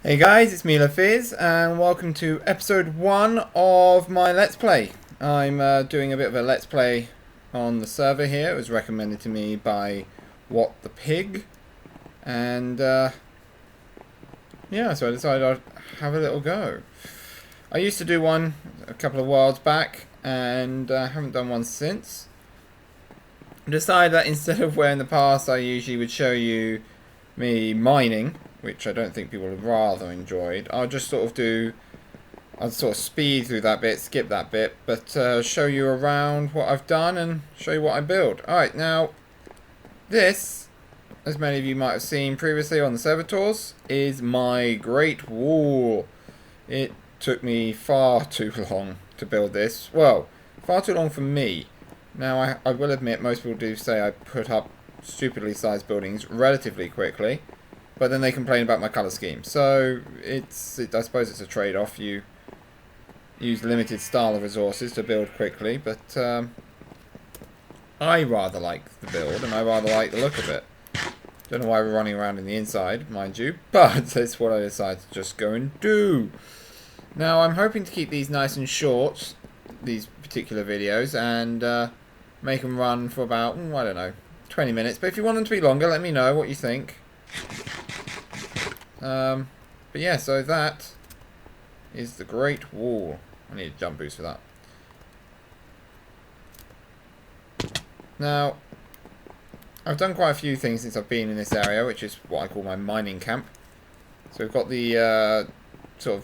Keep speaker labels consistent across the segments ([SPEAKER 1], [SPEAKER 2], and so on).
[SPEAKER 1] Hey guys, it's me, Phyzz, and welcome to episode 1 of my Let's Play. I'm doing a bit of a Let's Play on the server here. It was recommended to me by What the Pig, and yeah, so I decided I'd have a little go. I used to do one a couple of whiles back, and haven't done one since. I decided that instead of where in the past I usually would show you me mining, which I don't think people have rather enjoyed, I'll sort of speed through that bit, skip that bit, but show you around what I've done and show you what I build. Alright, now, this, as many of you might have seen previously on the server tours, is my Great Wall. It took me far too long to build this. Well, far too long for me. Now, I will admit, most people do say I put up stupidly sized buildings relatively quickly, but then they complain about my colour scheme. So I suppose it's a trade-off. You use limited style of resources to build quickly, but I rather like the build and I rather like the look of it. Don't know why we're running around in the inside, mind you, but that's what I decided to just go and do. Now I'm hoping to keep these nice and short, these particular videos, and make them run for about, I don't know, 20 minutes. But if you want them to be longer, let me know what you think. But yeah, so that is the Great Wall. I need a jump boost for that. Now, I've done quite a few things since I've been in this area, which is what I call my mining camp. So we've got the sort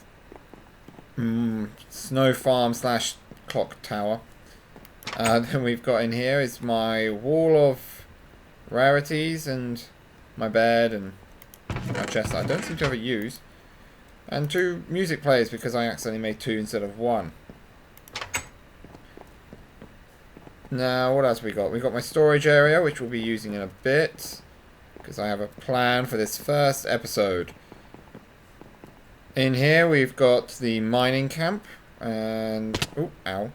[SPEAKER 1] of snow farm slash clock tower. Then we've got in here is my wall of rarities and my bed and my chest that I don't seem to ever use, and 2 music players because I accidentally made 2 instead of 1. Now what else we got? We've got my storage area, which we'll be using in a bit because I have a plan for this first episode. In here we've got the mining camp and ow.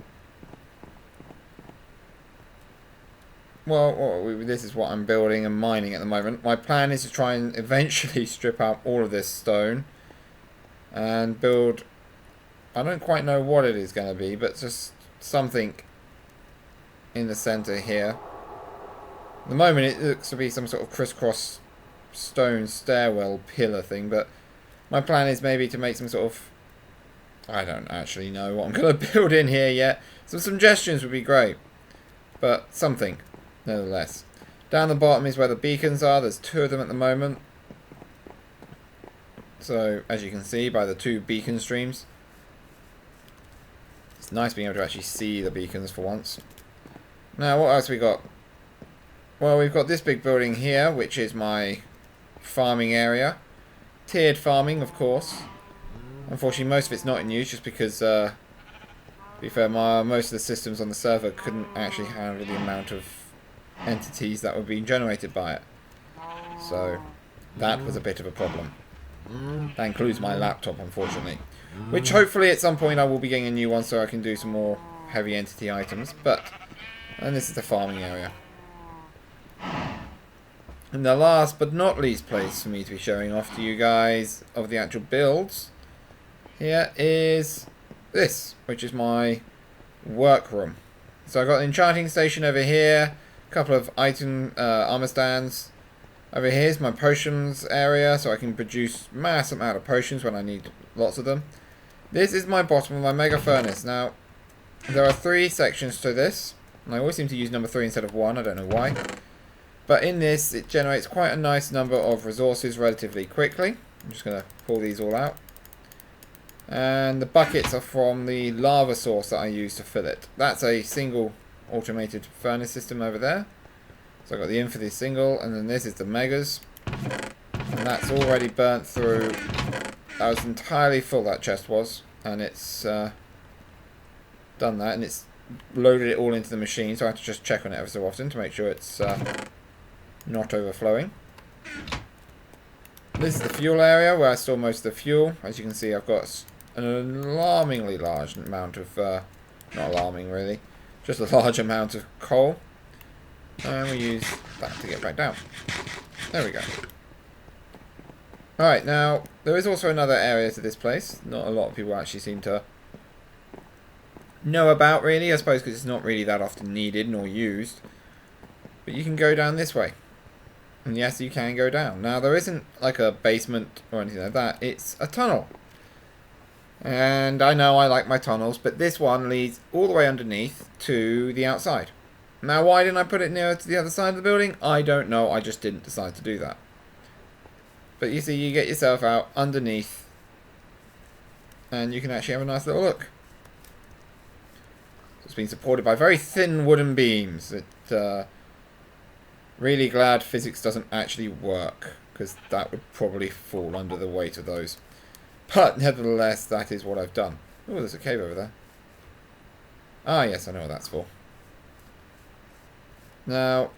[SPEAKER 1] Well, this is what I'm building and mining at the moment. My plan is to try and eventually strip out all of this stone and build, I don't quite know what it is going to be, but just something in the center here. At the moment it looks to be some sort of crisscross stone stairwell pillar thing, but my plan is maybe to make some sort of, I don't actually know what I'm going to build in here yet. Some suggestions would be great, but something. Nevertheless. Down the bottom is where the beacons are. There's 2 of them at the moment. So, as you can see by the 2 beacon streams, it's nice being able to actually see the beacons for once. Now, what else we got? Well, we've got this big building here, which is my farming area. Tiered farming, of course. Unfortunately, most of it's not in use, just because, to be fair, most of the systems on the server couldn't actually handle the amount of entities that were being generated by it. So that was a bit of a problem. That includes my laptop, unfortunately, which hopefully at some point I will be getting a new one so I can do some more heavy entity items. And this is the farming area. And the last but not least place for me to be showing off to you guys of the actual builds here is this, which is my workroom. So I've got an enchanting station over here, a couple of armor stands. Over here is my potions area, so I can produce mass amount of potions when I need lots of them. This is my bottom of my mega furnace. Now, there are 3 sections to this, and I always seem to use number 3 instead of 1, I don't know why. But in this, it generates quite a nice number of resources relatively quickly. I'm just going to pull these all out. And the buckets are from the lava source that I use to fill it. That's a single automated furnace system over there. So I've got the in for the single, and then this is the megas. And that's already burnt through. That was entirely full, that chest was. And it's done that, and it's loaded it all into the machine, so I have to just check on it every so often to make sure it's not overflowing. This is the fuel area where I store most of the fuel. As you can see, I've got an alarmingly large amount of, not alarming really, just a large amount of coal. And we use that to get back down. There we go. Alright, now, there is also another area to this place. Not a lot of people actually seem to know about, really. I suppose because it's not really that often needed nor used. But you can go down this way. And yes, you can go down. Now, there isn't like a basement or anything like that. It's a tunnel. And I know I like my tunnels, but this one leads all the way underneath to the outside. Now, why didn't I put it nearer to the other side of the building? I don't know. I just didn't decide to do that. But you see, you get yourself out underneath, and you can actually have a nice little look. It's been supported by very thin wooden beams. Really glad physics doesn't actually work, because that would probably fall under the weight of those. But nevertheless, that is what I've done. Oh, there's a cave over there. Ah, yes, I know what that's for. Now,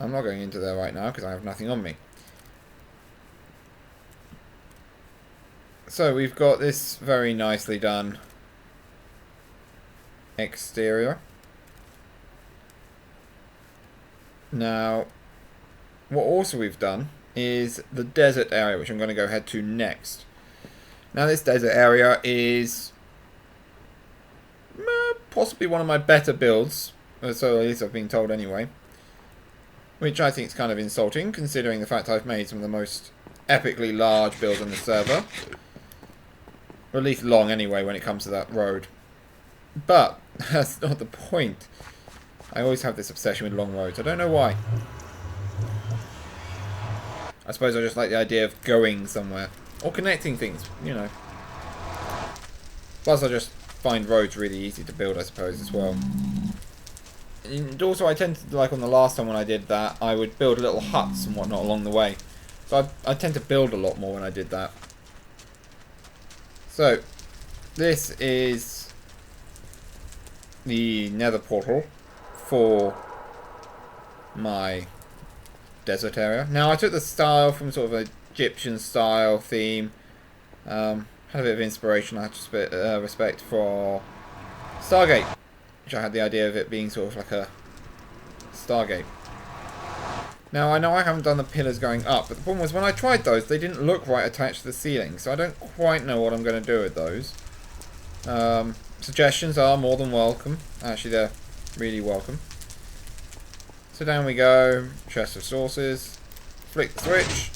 [SPEAKER 1] I'm not going into there right now because I have nothing on me. So we've got this very nicely done exterior. Now, what also we've done is the desert area, which I'm going to go head to next. Now, this desert area is possibly one of my better builds, so at least I've been told anyway. Which I think is kind of insulting, considering the fact I've made some of the most epically large builds on the server. Or at least long anyway when it comes to that road. But that's not the point. I always have this obsession with long roads. I don't know why. I suppose I just like the idea of going somewhere. Or connecting things, you know. Plus I just find roads really easy to build, I suppose, as well. And also I tend to, like on the last time when I did that, I would build little huts and whatnot along the way. So I tend to build a lot more when I did that. So, this is the nether portal for my desert area. Now, I took the style from sort of an Egyptian style theme. Had a bit of inspiration, I have to respect for Stargate, which I had the idea of it being sort of like a Stargate. Now, I know I haven't done the pillars going up, but the problem was when I tried those, they didn't look right attached to the ceiling, so I don't quite know what I'm going to do with those. Suggestions are more than welcome. Actually, they're really welcome. So down we go, chest of sources, flick the switch,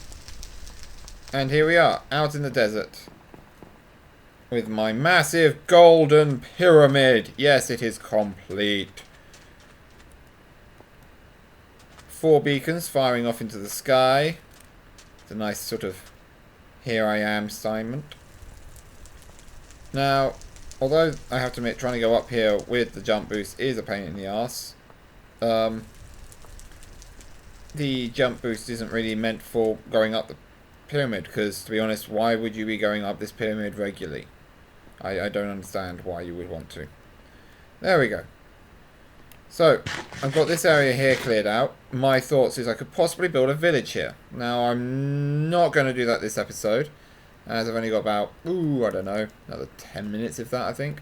[SPEAKER 1] and here we are, out in the desert. With my massive golden pyramid. Yes, it is complete. 4 beacons firing off into the sky. It's a nice sort of here I am assignment. Now, although I have to admit trying to go up here with the jump boost is a pain in the arse. The jump boost isn't really meant for going up the pyramid, because to be honest, why would you be going up this pyramid regularly? I don't understand why you would want to. There we go. So, I've got this area here cleared out. My thoughts is I could possibly build a village here. Now, I'm not going to do that this episode, as I've only got about, I don't know, another 10 minutes if that, I think.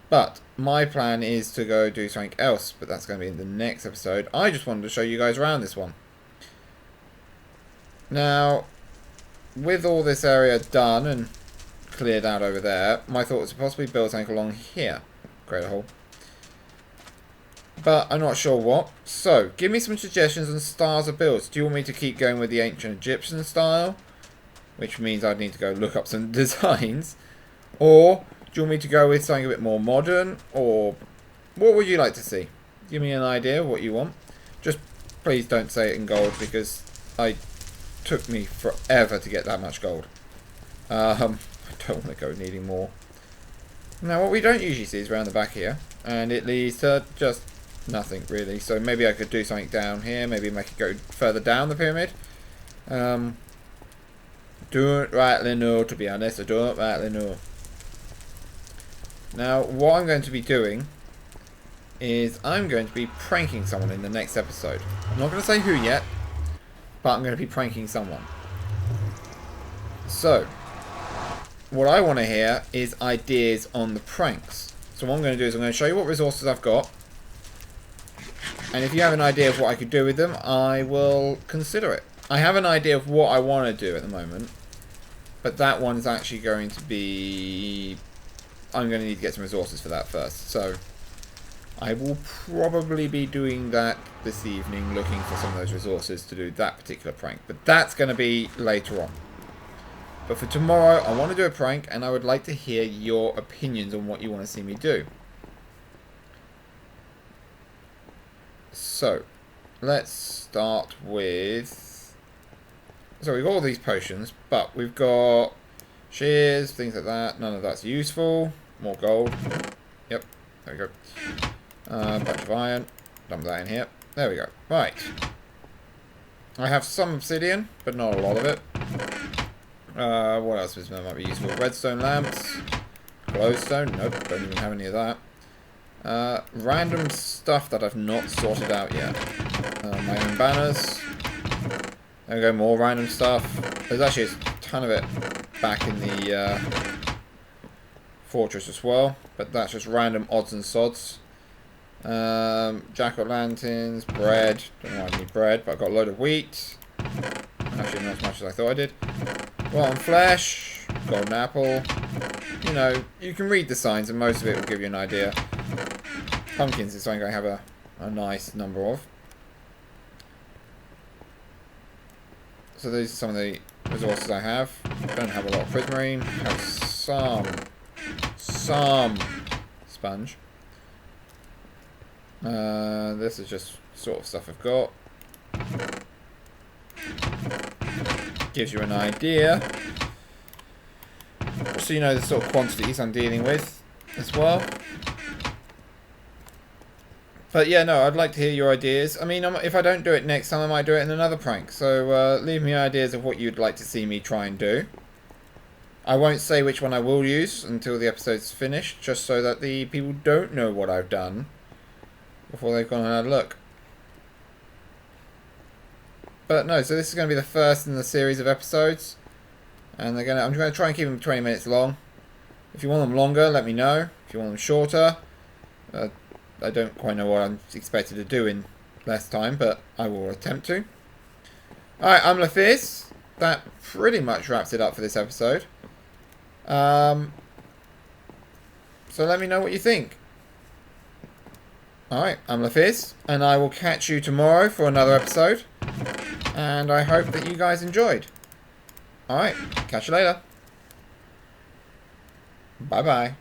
[SPEAKER 1] But, my plan is to go do something else, but that's going to be in the next episode. I just wanted to show you guys around this one. Now, with all this area done and cleared out over there, my thought was to possibly build something along here. Create a hole. But I'm not sure what. So, give me some suggestions on styles of builds. Do you want me to keep going with the ancient Egyptian style? Which means I'd need to go look up some designs. Or, do you want me to go with something a bit more modern? Or, what would you like to see? Give me an idea of what you want. Just, please don't say it in gold, because it took me forever to get that much gold. I don't want to go needing more. Now, what we don't usually see is around the back here. And it leads to just nothing, really. So maybe I could do something down here. Maybe make it go further down the pyramid. Don't rightly know, to be honest. I don't rightly know. Now, what I'm going to be doing is I'm going to be pranking someone in the next episode. I'm not going to say who yet, but I'm going to be pranking someone. So, what I want to hear is ideas on the pranks. So what I'm going to do is I'm going to show you what resources I've got. And if you have an idea of what I could do with them, I will consider it. I have an idea of what I want to do at the moment. But that one's actually going to be... I'm going to need to get some resources for that first. So I will probably be doing that this evening, looking for some of those resources to do that particular prank. But that's going to be later on. But for tomorrow, I want to do a prank, and I would like to hear your opinions on what you want to see me do. So, let's start with... So we've got all these potions, but we've got shears, things like that. None of that's useful. More gold. Yep, there we go. Bunch of iron. Dump that in here. There we go. Right. I have some obsidian, but not a lot of it. What else might be useful? Redstone lamps. Glowstone. Nope, don't even have any of that. Random stuff that I've not sorted out yet. My own banners. There we go, more random stuff. There's actually a ton of it back in the fortress as well, but that's just random odds and sods. Jack-o'-lanterns, bread. Don't know why I need bread, but I've got a load of wheat. Actually, not as much as I thought I did. Rotten flesh, golden apple. You know, you can read the signs, and most of it will give you an idea. Pumpkins is something I have a nice number of. So these are some of the resources I have. Don't have a lot of prismarine. Have some sponge. This is just sort of stuff I've got. Gives you an idea. So you know the sort of quantities I'm dealing with as well. But yeah, no, I'd like to hear your ideas. I mean, if I don't do it next time, I might do it in another prank. So leave me ideas of what you'd like to see me try and do. I won't say which one I will use until the episode's finished, just so that the people don't know what I've done before they've gone and had a look. But no, so this is going to be the first in the series of episodes. And I'm going to try and keep them 20 minutes long. If you want them longer, let me know. If you want them shorter, I don't quite know what I'm expected to do in less time, but I will attempt to. Alright, I'm Phyzz. That pretty much wraps it up for this episode. So let me know what you think. Alright, I'm Phyzz, and I will catch you tomorrow for another episode. And I hope that you guys enjoyed. Alright, catch you later. Bye-bye.